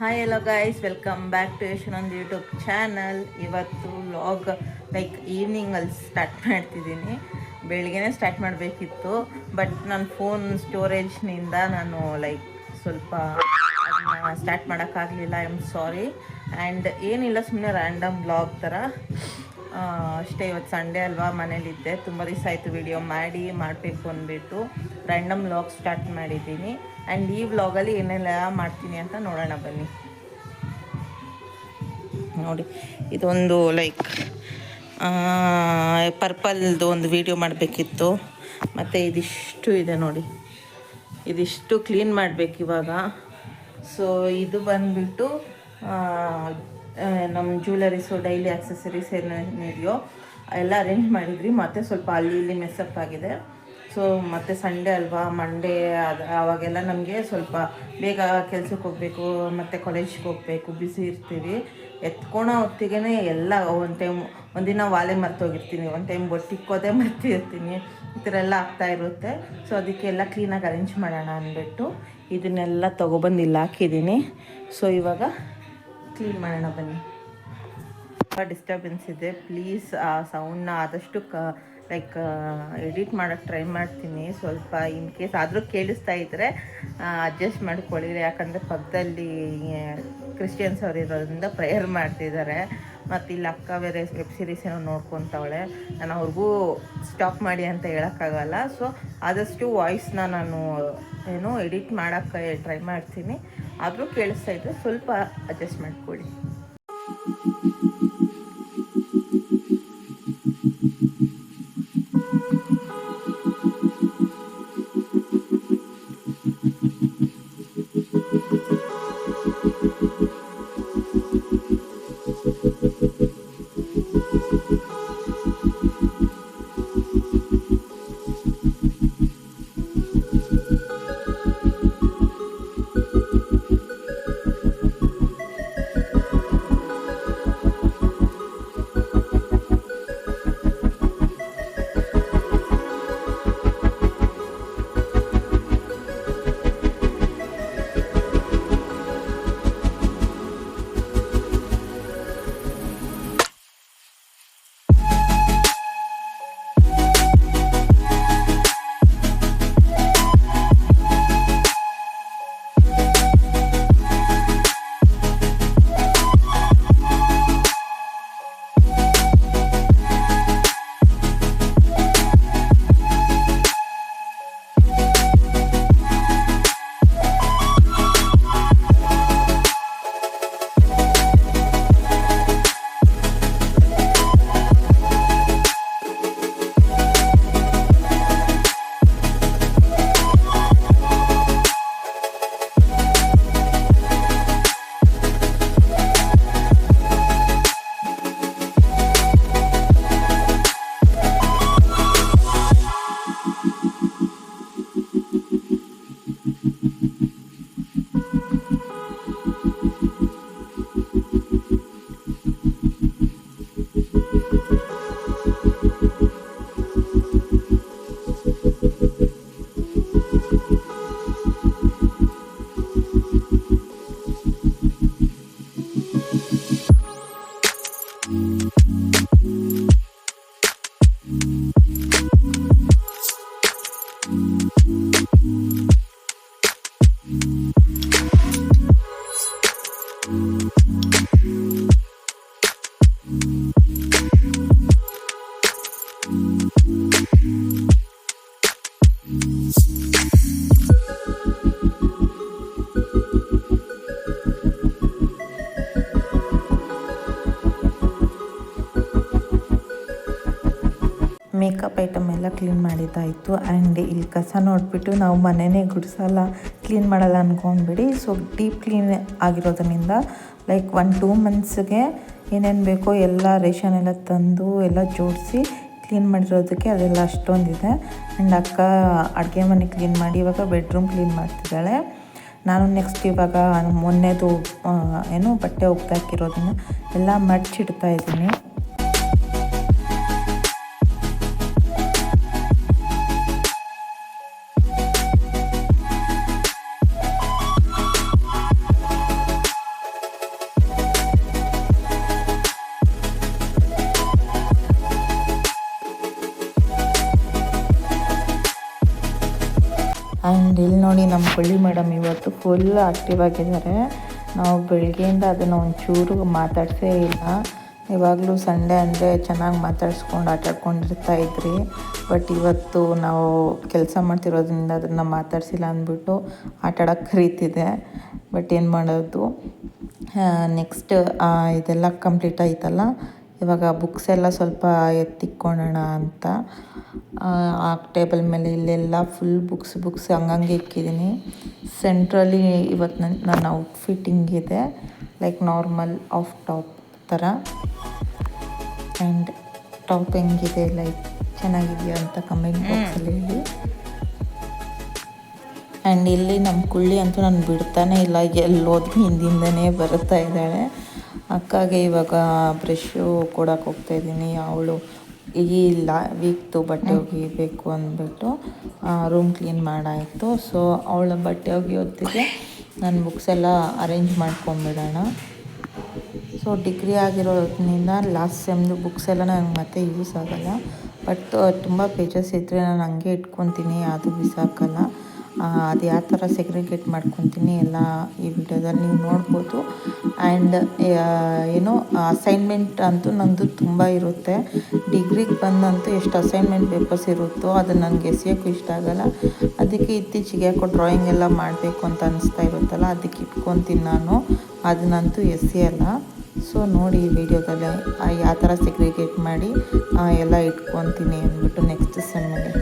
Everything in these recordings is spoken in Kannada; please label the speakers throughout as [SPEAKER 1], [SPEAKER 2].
[SPEAKER 1] Hi hello guys, welcome back to ಯಶನೊಂದು ಯೂಟ್ಯೂಬ್ ಚಾನಲ್. ಇವತ್ತು ವ್ಲಾಗ್ ಲೈಕ್ ಈವ್ನಿಂಗಲ್ಲಿ ಸ್ಟಾರ್ಟ್ ಮಾಡ್ತಿದ್ದೀನಿ. ಬೆಳಗ್ಗೆನೇ ಸ್ಟಾರ್ಟ್ ಮಾಡಬೇಕಿತ್ತು, ಬಟ್ ನನ್ನ ಫೋನ್ ಸ್ಟೋರೇಜ್ನಿಂದ ನಾನು ಲೈಕ್ ಸ್ವಲ್ಪ ಅದನ್ನ ಸ್ಟಾರ್ಟ್ ಮಾಡೋಕ್ಕಾಗಲಿಲ್ಲ. I am sorry. ಆ್ಯಂಡ್ ಏನಿಲ್ಲ, ಸುಮ್ಮನೆ ರ್ಯಾಂಡಮ್ ವ್ಲಾಗ್ ಥರ ಅಷ್ಟೇ. ಇವತ್ತು ಸಂಡೇ ಅಲ್ವಾ, ಮನೇಲಿದ್ದೆ. ತುಂಬ ದಿವಸ ಆಯಿತು ವಿಡಿಯೋ ಮಾಡಬೇಕು ಅಂದ್ಬಿಟ್ಟು ರ್ಯಾಂಡಮ್ ವ್ಲಾಗ್ ಸ್ಟಾರ್ಟ್ ಮಾಡಿದ್ದೀನಿ. ಆ್ಯಂಡ್ ಈ ವ್ಲಾಗಲ್ಲಿ ಏನೆಲ್ಲ ಮಾಡ್ತೀನಿ ಅಂತ ನೋಡೋಣ ಬನ್ನಿ. ನೋಡಿ, ಇದೊಂದು ಲೈಕ್ ಪರ್ಪಲ್ದು ಒಂದು ವಿಡಿಯೋ ಮಾಡಬೇಕಿತ್ತು. ಮತ್ತು ಇದಿಷ್ಟು ಇದೆ ನೋಡಿ, ಇದಿಷ್ಟು ಕ್ಲೀನ್ ಮಾಡಬೇಕು ಇವಾಗ. ಸೊ ಇದು ಬಂದುಬಿಟ್ಟು ನಮ್ಮ ಜ್ಯುವೆಲರೀಸು, ಡೈಲಿ ಆಕ್ಸೆಸರೀಸ್ ಏನೇನಿದೆಯೋ ಎಲ್ಲ ಅರೇಂಜ್ ಮಾಡಿದ್ರಿ. ಮತ್ತು ಸ್ವಲ್ಪ ಅಲ್ಲಿ ಇಲ್ಲಿ ಮೆಸ್ಸಪ್ ಆಗಿದೆ. ಸೊ ಮತ್ತು ಸಂಡೇ ಅಲ್ವಾ, ಮಂಡೇ ಆವಾಗೆಲ್ಲ ನಮಗೆ ಸ್ವಲ್ಪ ಬೇಗ ಕೆಲ್ಸಕ್ಕೆ ಹೋಗಬೇಕು, ಮತ್ತು ಕಾಲೇಜ್ಗೆ ಹೋಗಬೇಕು, ಬ್ಯುಸಿ ಇರ್ತೀವಿ. ಎತ್ಕೊಳೋ ಹೊತ್ತಿಗೆ ಎಲ್ಲ ಒಂದಿನ ವಾಲೆ ಮರ್ತೋಗಿರ್ತೀನಿ, ಒಂದು ಟೈಮ್ ಬೊಟ್ಟಿಕ್ಕೋದೆ ಮರ್ತಿರ್ತೀನಿ. ಈ ಥರ ಎಲ್ಲ ಆಗ್ತಾಯಿರುತ್ತೆ. ಸೊ ಅದಕ್ಕೆಲ್ಲ ಕ್ಲೀನಾಗಿ ಅರೇಂಜ್ ಮಾಡೋಣ ಅಂದ್ಬಿಟ್ಟು ಇದನ್ನೆಲ್ಲ ತೊಗೊಬಂದು ಇಲ್ಲಿ ಹಾಕಿದ್ದೀನಿ. ಸೊ ಇವಾಗ ಕ್ಲೀನ್ ಮಾಡೋಣ ಬನ್ನಿ. ತುಂಬ ಡಿಸ್ಟರ್ಬೆನ್ಸ್ ಇದೆ, ಪ್ಲೀಸ್ ಆ ಸೌಂಡ್ನ ಆದಷ್ಟು ಲೈಕ್ ಎಡಿಟ್ ಮಾಡೋಕ್ಕೆ ಟ್ರೈ ಮಾಡ್ತೀನಿ. ಸ್ವಲ್ಪ ಇನ್ ಕೇಸ್ ಆದರೂ ಕೇಳಿಸ್ತಾ ಇದ್ದರೆ ಅಡ್ಜಸ್ಟ್ ಮಾಡ್ಕೊಳ್ಳಿರಿ. ಯಾಕಂದರೆ ಪಕ್ಕದಲ್ಲಿ ಕ್ರಿಶ್ಚಿಯನ್ಸ್ ಅವರು ಇರೋದ್ರಿಂದ ಪ್ರೇಯರ್ ಮಾಡ್ತಿದ್ದಾರೆ. ಮತ್ತು ಇಲ್ಲಿ ಅಕ್ಕ ಬೇರೆ ವೆಬ್ ಸೀರೀಸ್ ಏನೋ ನೋಡ್ಕೊತಾವಳೆ. ನಾನು ಅವ್ರಿಗೂ ಸ್ಟಾಪ್ ಮಾಡಿ ಅಂತ ಹೇಳೋಕ್ಕಾಗಲ್ಲ. ಸೊ ಆದಷ್ಟು ವಾಯ್ಸ್ನ ನಾನು ಎಡಿಟ್ ಮಾಡೋಕ್ಕೆ ಟ್ರೈ ಮಾಡ್ತೀನಿ. ಆದರೂ ಕೇಳಿಸ್ತಾ ಇದ್ದರೆ ಸ್ವಲ್ಪ ಅಡ್ಜಸ್ಟ್ ಮಾಡ್ಕೊಳ್ಳಿ. ಮೇಕಪ್ ಐಟಮ್ ಎಲ್ಲ ಕ್ಲೀನ್ ಮಾಡಿದ್ದಾಯಿತು. ಆ್ಯಂಡ್ ಇಲ್ಲಿ ಕಸ ನೋಡಿಬಿಟ್ಟು ನಾವು ಮನೆಯೇ ಗುಡಿಸಲ್ಲ, ಕ್ಲೀನ್ ಮಾಡಲ್ಲ ಅಂದ್ಕೊಂಡ್ಬಿಡಿ. ಸೊ ಡೀಪ್ ಕ್ಲೀನ್ ಆಗಿರೋದ್ರಿಂದ ಲೈಕ್ 1-2 ಮಂತ್ಸ್ಗೆ ಏನೇನು ಬೇಕೋ ಎಲ್ಲ ರೇಷನ್ ಎಲ್ಲ ತಂದು ಎಲ್ಲ ಜೋಡಿಸಿ ಕ್ಲೀನ್ ಮಾಡಿರೋದಕ್ಕೆ ಅದೆಲ್ಲ ಅಷ್ಟೊಂದಿದೆ. ಆ್ಯಂಡ್ ಅಕ್ಕ ಅಡುಗೆ ಮನೆ ಕ್ಲೀನ್ ಮಾಡಿ ಇವಾಗ ಬೆಡ್ರೂಮ್ ಕ್ಲೀನ್ ಮಾಡ್ತಿದ್ದಾಳೆ. ನಾನು ನೆಕ್ಸ್ಟ್ ಇವಾಗ ಮೊನ್ನೆದು ಬಟ್ಟೆ ಒಗ್ದಾಕಿರೋದನ್ನು ಎಲ್ಲ ಮಡ್ಚಿಡ್ತಾ ಇದ್ದೀನಿ. ಆ್ಯಂಡ್ ಇಲ್ಲಿ ನೋಡಿ ನಮ್ಮ ಕೊಳ್ಳಿ ಮೇಡಮ್ ಇವತ್ತು ಫುಲ್ ಆ್ಯಕ್ಟಿವ್ ಆಗಿದ್ದಾರೆ. ನಾವು ಬೆಳಗ್ಗೆಯಿಂದ ಅದನ್ನು ಒಂಚೂರು ಮಾತಾಡ್ಸೇ ಇಲ್ಲ. ಇವಾಗಲೂ ಸಂಡೇ ಅಂದರೆ ಚೆನ್ನಾಗಿ ಮಾತಾಡ್ಸ್ಕೊಂಡು ಆಟಾಡ್ಕೊಂಡಿರ್ತಾ ಇದ್ರಿ. ಬಟ್ ಇವತ್ತು ನಾವು ಕೆಲಸ ಮಾಡ್ತಿರೋದ್ರಿಂದ ಅದನ್ನು ಮಾತಾಡ್ಸಿಲ್ಲ ಅಂದ್ಬಿಟ್ಟು ಆಟಾಡೋಕ್ಕೆ ಕರೀತಿದೆ. ಬಟ್ ಏನು ಮಾಡೋದು, ನೆಕ್ಸ್ಟ್ ಇದೆಲ್ಲ ಕಂಪ್ಲೀಟ್ ಆಯ್ತಲ್ಲ, ಇವಾಗ ಬುಕ್ಸ್ ಎಲ್ಲ ಸ್ವಲ್ಪ ಎತ್ತಿಕ್ಕೊಳ್ಳೋಣ ಅಂತ ಆ ಟೇಬಲ್ ಮೇಲೆ ಇಲ್ಲೆಲ್ಲ ಫುಲ್ ಬುಕ್ಸ್ ಹಂಗಂಗೆ ಇಕ್ಕಿದ್ದೀನಿ. ಸೆಂಟ್ರಲ್ಲಿ ಇವತ್ತು ನನ್ನ ಔಟ್ಫಿಟ್ ಇದೆ, ಲೈಕ್ ನಾರ್ಮಲ್ ಆಫ್ ಟಾಪ್ ಥರ. ಆ್ಯಂಡ್ ಟಾಪ್ ಹೆಂಗಿದೆ, ಲೈಕ್ ಚೆನ್ನಾಗಿದೆಯಾ ಅಂತ ಕಮೆಂಟ್ ಬಾಕ್ಸಲ್ಲಿ ಹೇಳಿ. ಆ್ಯಂಡ್ ಇಲ್ಲಿ ನಮ್ಮ ಕುಳ್ಳಿ ಅಂತೂ ನಾನು ಬಿಡ್ತಾನೆ ಇಲ್ಲ, ಎಲ್ಲೋದ್ರೂ ಹಿಂದಿಂದನೇ ಬರ್ತಾ ಇದ್ದಾಳೆ. ಅಕ್ಕಗೆ ಇವಾಗ ಬ್ರಷು ಕೊಡೋಕೆ ಹೋಗ್ತಾಯಿದ್ದೀನಿ. ಅವಳು ಇಲ್ಲ ವೀಕ್ತು ಬಟ್ಟೆ ಒಗಿಬೇಕು ಅಂದ್ಬಿಟ್ಟು ರೂಮ್ ಕ್ಲೀನ್ ಮಾಡಾಯಿತು. ಸೊ ಅವಳ ಬಟ್ಟೆ ಒಗಿಯೋತ್ತಿಗೆ ನನ್ನ ಬುಕ್ಸ್ ಎಲ್ಲ ಅರೇಂಜ್ ಮಾಡ್ಕೊಂಬಿಡೋಣ. ಸೊ ಡಿಗ್ರಿ ಆಗಿರೋದ್ರಿಂದ ಲಾಸ್ಟ್ ಸೆಮ್ದು ಬುಕ್ಸ್ ಎಲ್ಲ ನನಗೆ ಮತ್ತೆ ಯೂಸ್ ಆಗೋಲ್ಲ. ಬಟ್ ತುಂಬ ಪೇಜಸ್ ಇದ್ದರೆ ನಾನು ಹಂಗೆ ಇಟ್ಕೊತೀನಿ, ಅದು ಬಿಸಾಕಲ್ಲ. ಅದು ಯಾವ ಥರ ಸೆಗ್ರಿಗೇಟ್ ಮಾಡ್ಕೊತೀನಿ ಎಲ್ಲ ಈ ವಿಡಿಯೋದಲ್ಲಿ ನೀವು ನೋಡ್ಬೋದು. ಆ್ಯಂಡ್ ಏನೋ ಅಸೈನ್ಮೆಂಟ್ ಅಂತೂ ನಂದು ತುಂಬ ಇರುತ್ತೆ. ಡಿಗ್ರಿಗೆ ಬಂದಂತೂ ಎಷ್ಟು ಅಸೈನ್ಮೆಂಟ್ ಪೇಪರ್ಸ್ ಇರುತ್ತೋ ಅದನ್ನು ನನಗೆ ಎಸೆಯೋಕ್ಕೂ ಇಷ್ಟ ಆಗೋಲ್ಲ. ಅದಕ್ಕೆ ಇತ್ತೀಚೆಗೆ ಯಾಕೋ ಡ್ರಾಯಿಂಗ್ ಎಲ್ಲ ಮಾಡಬೇಕು ಅಂತ ಅನಿಸ್ತಾ ಇರುತ್ತಲ್ಲ, ಅದಕ್ಕೆ ಇಟ್ಕೊತೀನಿ ನಾನು, ಅದನ್ನಂತೂ ಎಸೆಯಲ್ಲ. ಸೊ ನೋಡಿ ಈ ವಿಡಿಯೋದಲ್ಲಿ ಯಾವ ಥರ ಸೆಗ್ರಿಗೇಟ್ ಮಾಡಿ ಎಲ್ಲ ಇಟ್ಕೊತೀನಿ ಅಂದ್ಬಿಟ್ಟು ನೆಕ್ಸ್ಟ್ ಸೆಮ್ಮಲ್ಲಿ.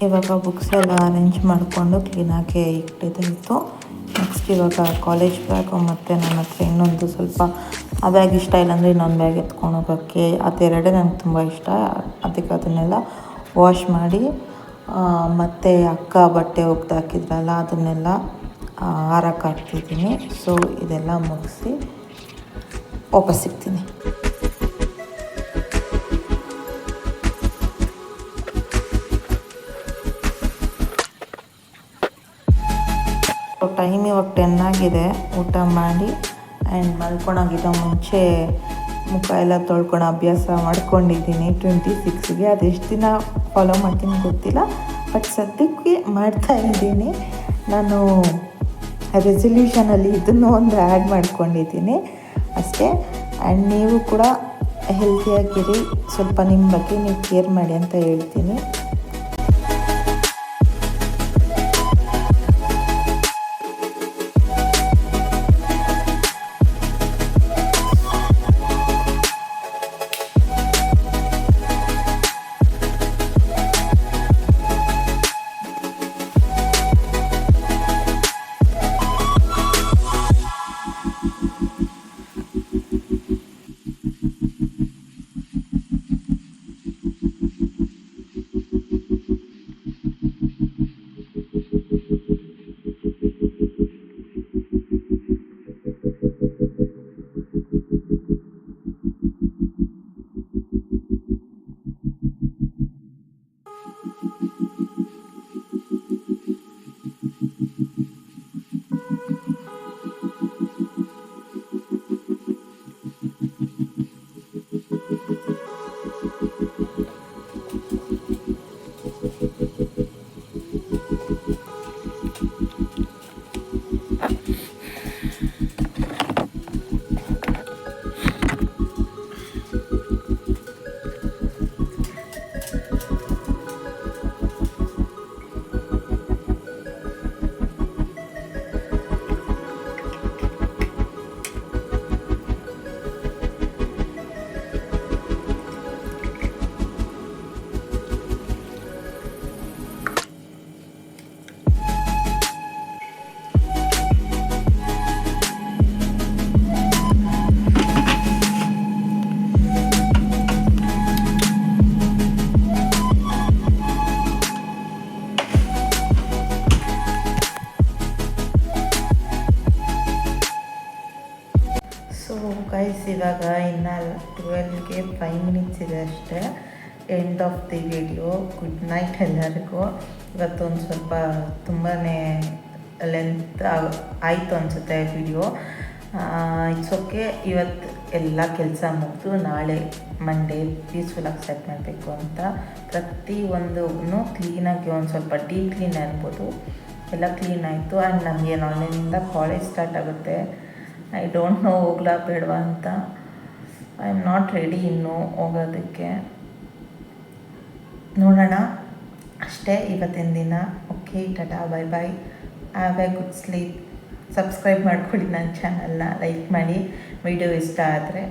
[SPEAKER 1] ಇವಾಗ ಬುಕ್ಸ್ ಎಲ್ಲ ಅರೇಂಜ್ ಮಾಡಿಕೊಂಡು ಕ್ಲೀನಾಗಿ ಇಟ್ಟಿದ್ದಾಯಿತು. ನೆಕ್ಸ್ಟ್ ಇವಾಗ ಕಾಲೇಜ್ ಬ್ಯಾಗು ಮತ್ತು ನನ್ನ ಹತ್ರ ಇನ್ನೊಂದು ಸ್ವಲ್ಪ ಆ ಬ್ಯಾಗ್ ಇಷ್ಟ ಇಲ್ಲ ಅಂದರೆ ಇನ್ನೊಂದು ಬ್ಯಾಗ್ ಎತ್ಕೊಂಡು ಹೋಗೋಕ್ಕೆ, ಅದೆರಡೇ ನನಗೆ ತುಂಬ ಇಷ್ಟ. ಅದಕ್ಕೆ ಅದನ್ನೆಲ್ಲ ವಾಶ್ ಮಾಡಿ ಮತ್ತು ಅಕ್ಕ ಬಟ್ಟೆ ಒಗ್ದು ಹಾಕಿದ್ರಲ್ಲ ಅದನ್ನೆಲ್ಲ ಹಾರಕ್ಕೆ ಹಾಕ್ತಿದ್ದೀನಿ. ಸೊ ಇದೆಲ್ಲ ಮುಗಿಸಿ ವಾಪಸ್ ಸಿಗ್ತೀನಿ. ಟೈಮ್ ಇವಾಗ 10 ಆಗಿದೆ. ಊಟ ಮಾಡಿ ಆ್ಯಂಡ್ ಮಲ್ಕೊಳೋಗಿದ್ದ ಮುಂಚೆ ಮುಖ ಎಲ್ಲ ತೊಳ್ಕೊಳೋ ಅಭ್ಯಾಸ ಮಾಡ್ಕೊಂಡಿದ್ದೀನಿ 26ಗೆ. ಅದೆಷ್ಟು ದಿನ ಫಾಲೋ ಮಾಡ್ತೀನಿ ಗೊತ್ತಿಲ್ಲ, ಬಟ್ ಸದ್ಯಕ್ಕೆ ಮಾಡ್ತಾ ಇದ್ದೀನಿ. ನಾನು ರೆಸಲ್ಯೂಷನಲ್ಲಿ ಇದನ್ನು ಒಂದು ಆ್ಯಡ್ ಮಾಡ್ಕೊಂಡಿದ್ದೀನಿ ಅಷ್ಟೇ. ಆ್ಯಂಡ್ ನೀವು ಕೂಡ ಹೆಲ್ತಿಯಾಗಿರಿ, ಸ್ವಲ್ಪ ನಿಮ್ಮ ಬಗ್ಗೆ ನೀವು ಕೇರ್ ಮಾಡಿ ಅಂತ ಹೇಳ್ತೀನಿ. ಸೊ ಗೈಸ್ ಇವಾಗ ಇನ್ನು 12ಗೆ 5 ಮಿನಿಟ್ಸ್ ಇದೆ ಅಷ್ಟೇ. End of the video. Good night ಎಲ್ಲರಿಗೂ. ಇವತ್ತೊಂದು ಸ್ವಲ್ಪ ತುಂಬಾ ಲೆಂತ್ ಆಯಿತು ಅನಿಸುತ್ತೆ ವಿಡಿಯೋ. It's okay. ಇವತ್ತು ಎಲ್ಲ ಕೆಲಸ ಮುಗಿದು ನಾಳೆ ಮಂಡೇ ಪೀಸ್ಫುಲ್ಲಾಗಿ ಸ್ಟಾರ್ಟ್ ಮಾಡಬೇಕು ಅಂತ ಪ್ರತಿಯೊಂದೂ ಕ್ಲೀನಾಗಿ ಒಂದು ಸ್ವಲ್ಪ ಡೀಪ್ ಕ್ಲೀನ್ ಅನ್ಬೋದು ಎಲ್ಲ ಕ್ಲೀನ್ ಆಯಿತು. ಆ್ಯಂಡ್ ನಮಗೆ ನಾಳೆಯಿಂದ ಕಾಲೇಜ್ ಸ್ಟಾರ್ಟ್ ಆಗುತ್ತೆ. ಐ ಡೋಂಟ್ ನೋ ಹೋಗ್ಲಾ ಬೇಡವಾ ಅಂತ. ಐ ಆಮ್ ನಾಟ್ ರೆಡಿ ಇನ್ನೂ ಹೋಗೋದಕ್ಕೆ. ನೋಡೋಣ ಅಷ್ಟೇ ಇವತ್ತಿನ ದಿನ. Okay, Tata, bye bye. Have A good sleep. Subscribe ಮಾಡ್ಕೊಳ್ಳಿ ನನ್ನ ಚಾನಲ್ನ, ಲೈಕ್ ಮಾಡಿ ವಿಡಿಯೋ ಇಷ್ಟ ಆದರೆ.